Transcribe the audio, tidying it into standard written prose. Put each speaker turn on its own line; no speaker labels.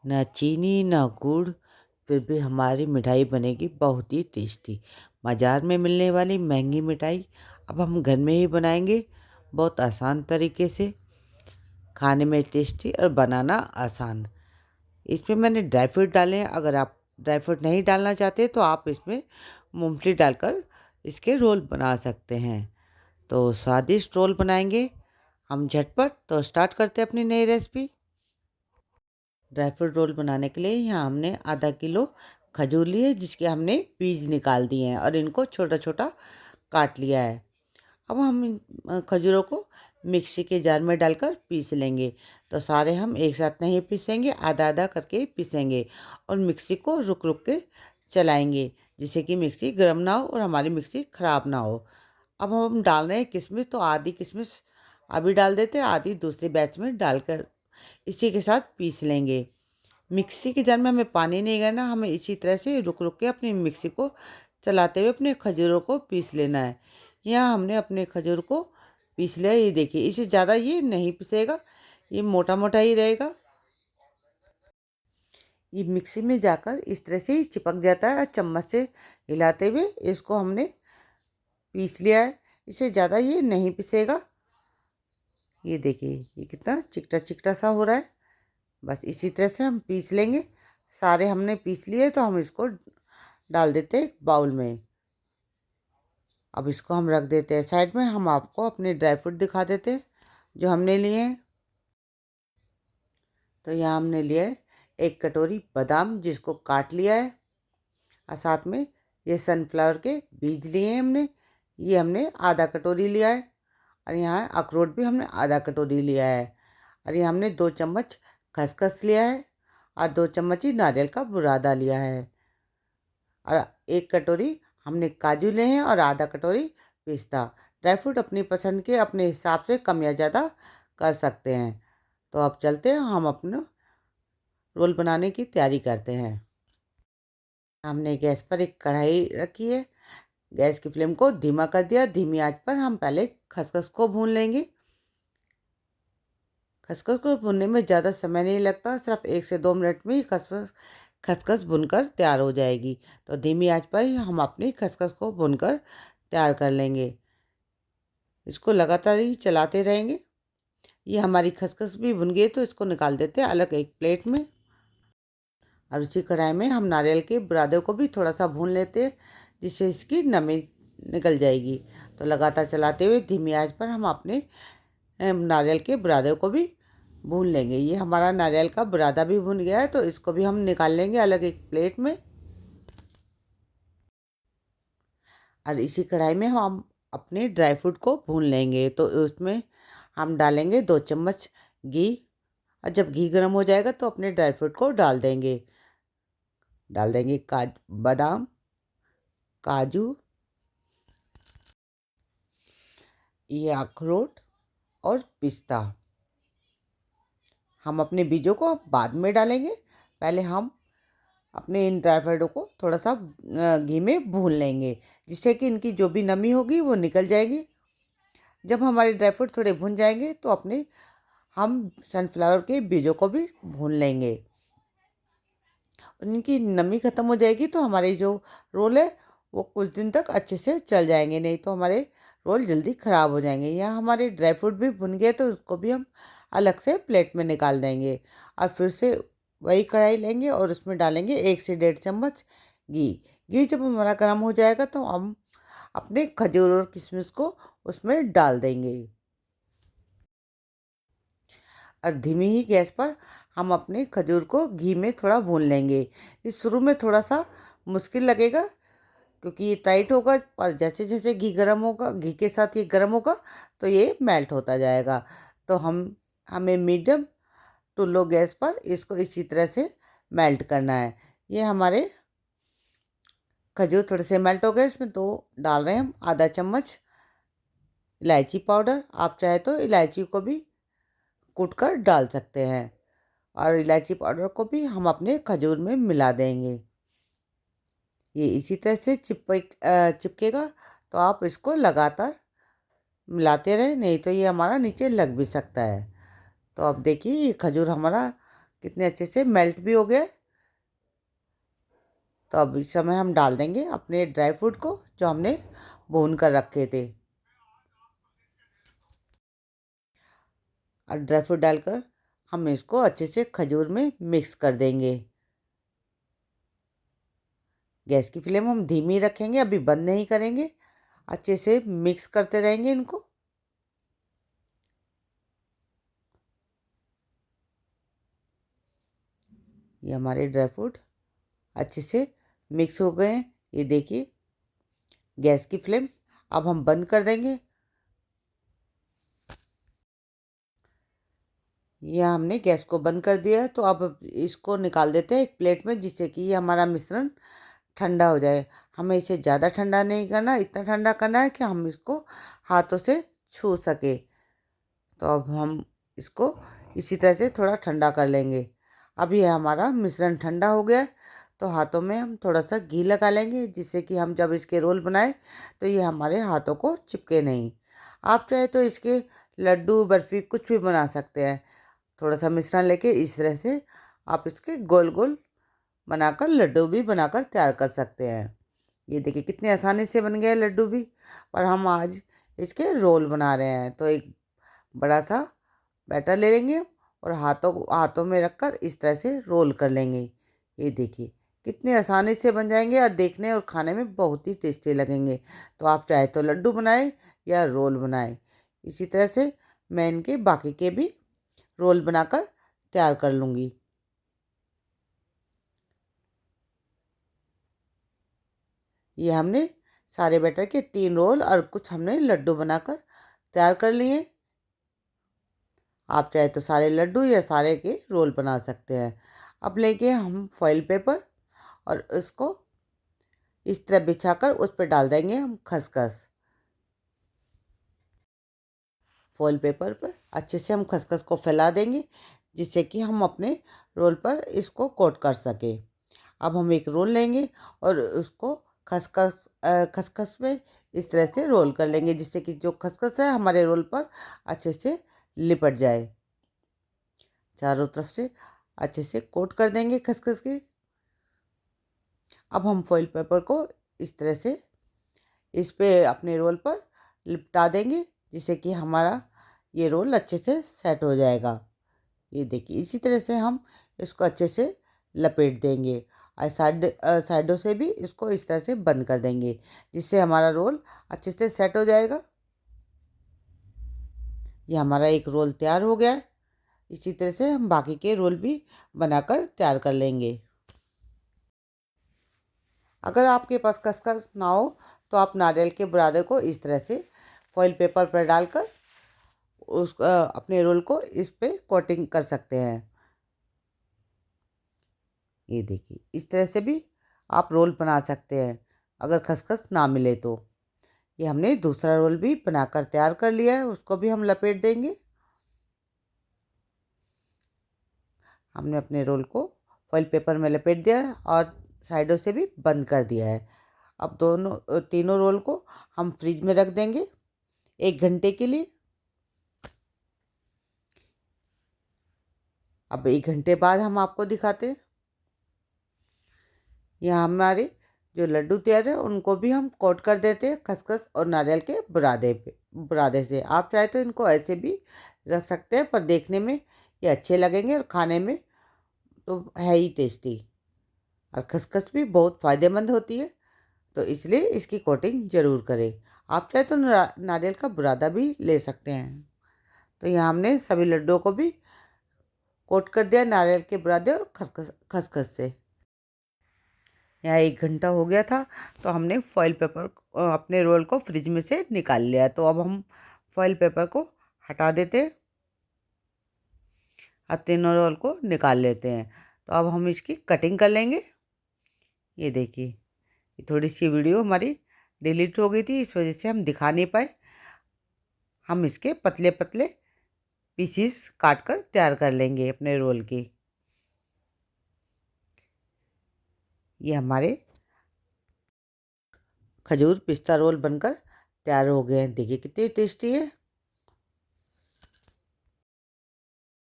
ना चीनी ना गुड़, फिर भी हमारी मिठाई बनेगी बहुत ही टेस्टी। बाज़ार में मिलने वाली महंगी मिठाई अब हम घर में ही बनाएँगे, बहुत आसान तरीके से, खाने में टेस्टी और बनाना आसान। इसमें मैंने ड्राई फ्रूट डाले हैं, अगर आप ड्राई फ्रूट नहीं डालना चाहते तो आप इसमें मूँगफली डालकर इसके रोल बना सकते हैं। तो स्वादिष्ट रोल बनाएँगे हम झटपट, तो स्टार्ट करते हैं अपनी नई रेसिपी। ड्राई फ्रूट रोल बनाने के लिए यहाँ हमने आधा किलो खजूर लिए, जिसके हमने बीज निकाल दिए हैं और इनको छोटा छोटा काट लिया है। अब हम इन खजूरों को मिक्सी के जार में डालकर पीस लेंगे। तो सारे हम एक साथ नहीं पीसेंगे, आधा आधा करके पीसेंगे और मिक्सी को रुक रुक के चलाएंगे, जिससे कि मिक्सी गर्म ना हो और हमारी मिक्सी ख़राब ना हो। अब हम डाल रहे हैं किशमिश, तो आधी किशमिश अभी डाल देते हैं, आधी दूसरे बैच में डालकर इसी के साथ पीस लेंगे। मिक्सी के जार में हमें पानी नहीं करना, हमें इसी तरह से रुक रुक के अपनी मिक्सी को चलाते हुए अपने खजूरों को पीस लेना है। यहाँ हमने अपने खजूर को पीस लिया, ये देखिए, इससे ज़्यादा ये नहीं पिसेगा, ये मोटा मोटा ही रहेगा। ये मिक्सी में जाकर इस तरह से ही चिपक जाता है और चम्मच से हिलाते हुए इसको हमने पीस लिया है, इससे ज़्यादा ये नहीं पिसेगा। ये देखिए, ये कितना चिकटा चिकटा सा हो रहा है। बस इसी तरह से हम पीस लेंगे। सारे हमने पीस लिए, तो हम इसको डाल देते हैं एक बाउल में। अब इसको हम रख देते हैं साइड में। हम आपको अपने ड्राई फ्रूट दिखा देते हैं जो हमने लिए हैं। तो यहाँ हमने लिया है एक कटोरी बादाम, जिसको काट लिया है, और साथ में ये सनफ्लावर के बीज लिए हैं हमने, ये हमने आधा कटोरी लिया है। और यहाँ अखरोट भी हमने आधा कटोरी लिया है। और ये हमने 2 चम्मच खसखस लिया है और 2 चम्मच ही नारियल का बुरादा लिया है। और 1 कटोरी हमने काजू लिए हैं और आधा कटोरी पिस्ता। ड्राई फ्रूट अपनी पसंद के अपने हिसाब से कम या ज़्यादा कर सकते हैं। तो अब चलते हैं, हम अपना रोल बनाने की तैयारी करते हैं। हमने गैस पर एक कढ़ाई रखी है, गैस की फ्लेम को धीमा कर दिया। धीमी आंच पर हम पहले खसखस को भून लेंगे। खसखस को भूनने में ज़्यादा समय नहीं लगता, सिर्फ 1 से 2 मिनट में ही खसखस खसखस भुनकर तैयार हो जाएगी। तो धीमी आंच पर ही हम अपनी खसखस को भूनकर तैयार कर लेंगे। इसको लगातार ही चलाते रहेंगे। ये हमारी खसखस भी भुन गई, तो इसको निकाल देते हैं अलग एक प्लेट में। और उसी कढ़ाई में हम नारियल के बुरादे को भी थोड़ा सा भून लेते हैं, जिससे इसकी नमी निकल जाएगी। तो लगातार चलाते हुए धीमी आंच पर हम अपने नारियल के बुरादे को भी भून लेंगे। ये हमारा नारियल का बुरादा भी भुन गया है, तो इसको भी हम निकाल लेंगे अलग एक प्लेट में। और इसी कढ़ाई में हम अपने ड्राई फ्रूट को भून लेंगे। तो उसमें हम डालेंगे 2 चम्मच घी, और जब घी गर्म हो जाएगा तो अपने ड्राई फ्रूट को डाल देंगे बादाम, काजू, ये अखरोट और पिस्ता। हम अपने बीजों को बाद में डालेंगे, पहले हम अपने इन ड्राई फ्रूटों को थोड़ा सा घी में भून लेंगे, जिससे कि इनकी जो भी नमी होगी वो निकल जाएगी। जब हमारे ड्राई फ्रूट थोड़े भुन जाएंगे तो अपने हम सनफ्लावर के बीजों को भी भून लेंगे। और इनकी नमी ख़त्म हो जाएगी तो हमारे जो रोल है वो कुछ दिन तक अच्छे से चल जाएंगे, नहीं तो हमारे रोल जल्दी ख़राब हो जाएंगे। यहाँ हमारे ड्राई फ्रूट भी भुन गए, तो उसको भी हम अलग से प्लेट में निकाल देंगे। और फिर से वही कढ़ाई लेंगे और उसमें डालेंगे 1 से 1.5 चम्मच घी। घी जब हमारा गर्म हो जाएगा तो हम अपने खजूर और किशमिश को उसमें डाल देंगे। और धीमी ही गैस पर हम अपने खजूर को घी में थोड़ा भून लेंगे। ये शुरू में थोड़ा सा मुश्किल लगेगा, क्योंकि ये टाइट होगा, पर जैसे जैसे घी गर्म होगा, घी के साथ ये गर्म होगा, तो ये मेल्ट होता जाएगा। तो हमें मीडियम टू लो गैस पर इसको इसी तरह से मेल्ट करना है। ये हमारे खजूर थोड़े से मेल्ट हो गए, इसमें दो डाल रहे हैं हम आधा चम्मच इलायची पाउडर। आप चाहे तो इलायची को भी कूट कर डाल सकते हैं। और इलायची पाउडर को भी हम अपने खजूर में मिला देंगे। ये इसी तरह से चिपकेगा, तो आप इसको लगातार मिलाते रहें, नहीं तो ये हमारा नीचे लग भी सकता है। तो अब देखिए, ये खजूर हमारा कितने अच्छे से मेल्ट भी हो गया। तो अब इस समय हम डाल देंगे अपने ड्राई फ्रूट को जो हमने भून कर रखे थे। और ड्राई फ्रूट डालकर हम इसको अच्छे से खजूर में मिक्स कर देंगे। गैस की फ्लेम हम धीमी रखेंगे, अभी बंद नहीं करेंगे। अच्छे से मिक्स करते रहेंगे इनको। ये हमारे ड्राई फ्रूट अच्छे से मिक्स हो गए हैं। ये देखिए, गैस की फ्लेम अब हम बंद कर देंगे। ये हमने गैस को बंद कर दिया है। तो अब इसको निकाल देते हैं एक प्लेट में, जिससे कि ये हमारा मिश्रण ठंडा हो जाए। हमें इसे ज़्यादा ठंडा नहीं करना, इतना ठंडा करना है कि हम इसको हाथों से छू सके। तो अब हम इसको इसी तरह से थोड़ा ठंडा कर लेंगे। अब ये हमारा मिश्रण ठंडा हो गया है। तो हाथों में हम थोड़ा सा घी लगा लेंगे, जिससे कि हम जब इसके रोल बनाएं तो ये हमारे हाथों को चिपके नहीं। आप चाहे तो इसके लड्डू, बर्फ़ी कुछ भी बना सकते हैं। थोड़ा सा मिश्रण लेके इस तरह से आप इसके गोल गोल बनाकर लड्डू भी बनाकर तैयार कर सकते हैं। ये देखिए कितने आसानी से बन गए लड्डू भी। और हम आज इसके रोल बना रहे हैं। तो एक बड़ा सा बैटर ले लेंगे और हाथों हाथों में रखकर इस तरह से रोल कर लेंगे। ये देखिए कितने आसानी से बन जाएंगे और देखने और खाने में बहुत ही टेस्टी लगेंगे। तो आप चाहे तो लड्डू बनाएं या रोल बनाएं। इसी तरह से मैं इनके बाकी के भी रोल बनाकर तैयार कर लूँगी। ये हमने सारे बैटर के 3 रोल और कुछ हमने लड्डू बनाकर तैयार कर लिए। आप चाहे तो सारे लड्डू या सारे के रोल बना सकते हैं। अब लेके हम फॉइल पेपर और उसको इस तरह बिछाकर उस पर डाल देंगे हम खसखस। फॉइल पेपर पर अच्छे से हम खसखस को फैला देंगे, जिससे कि हम अपने रोल पर इसको कोट कर सकें। अब हम एक रोल लेंगे और उसको खसखस में इस तरह से रोल कर लेंगे, जिससे कि जो खसखस है हमारे रोल पर अच्छे से लिपट जाए। चारों तरफ से अच्छे से कोट कर देंगे खसखस के। अब हम फॉइल पेपर को इस तरह से इस पे अपने रोल पर लिपटा देंगे, जिससे कि हमारा ये रोल अच्छे से सेट हो जाएगा। ये देखिए इसी तरह से हम इसको अच्छे से लपेट देंगे और साइडों से भी इसको इस तरह से बंद कर देंगे, जिससे हमारा रोल अच्छे से सेट हो जाएगा। ये हमारा एक रोल तैयार हो गया है। इसी तरह से हम बाकी के रोल भी बनाकर तैयार कर लेंगे। अगर आपके पास खसखस ना हो तो आप नारियल के बुरादे को इस तरह से फॉइल पेपर पर डालकर अपने रोल को इस पे कोटिंग कर सकते हैं। ये देखिए इस तरह से भी आप रोल बना सकते हैं अगर खसखस ना मिले तो। ये हमने दूसरा रोल भी बनाकर तैयार कर लिया है, उसको भी हम लपेट देंगे। हमने अपने रोल को फॉइल पेपर में लपेट दिया है और साइडों से भी बंद कर दिया है। अब तीनों रोल को हम फ्रिज में रख देंगे 1 घंटे के लिए। अब 1 घंटे बाद हम आपको दिखाते हैं। यहाँ हमारे जो लड्डू तैयार है उनको भी हम कोट कर देते हैं खसखस और नारियल के बुरादे से। आप चाहे तो इनको ऐसे भी रख सकते हैं, पर देखने में ये अच्छे लगेंगे और खाने में तो है ही टेस्टी। और खसखस भी बहुत फ़ायदेमंद होती है, तो इसलिए इसकी कोटिंग ज़रूर करें। आप चाहे तो नारियल का बुरादा भी ले सकते हैं। तो यहाँ हमने सभी लड्डुओं को भी कोट कर दिया नारियल के बुरादे और खसखस से। यहाँ 1 घंटा हो गया था, तो हमने फॉइल पेपर अपने रोल को फ्रिज में से निकाल लिया। तो अब हम फॉइल पेपर को हटा देते हैं और तीनों रोल को निकाल लेते हैं। तो अब हम इसकी कटिंग कर लेंगे। ये देखिए, ये थोड़ी सी वीडियो हमारी डिलीट हो गई थी, इस वजह से हम दिखा नहीं पाए। हम इसके पतले पतले पीसीस काट कर तैयार कर लेंगे अपने रोल की। ये हमारे खजूर पिस्ता रोल बनकर तैयार हो गए हैं। देखिए कितने टेस्टी है।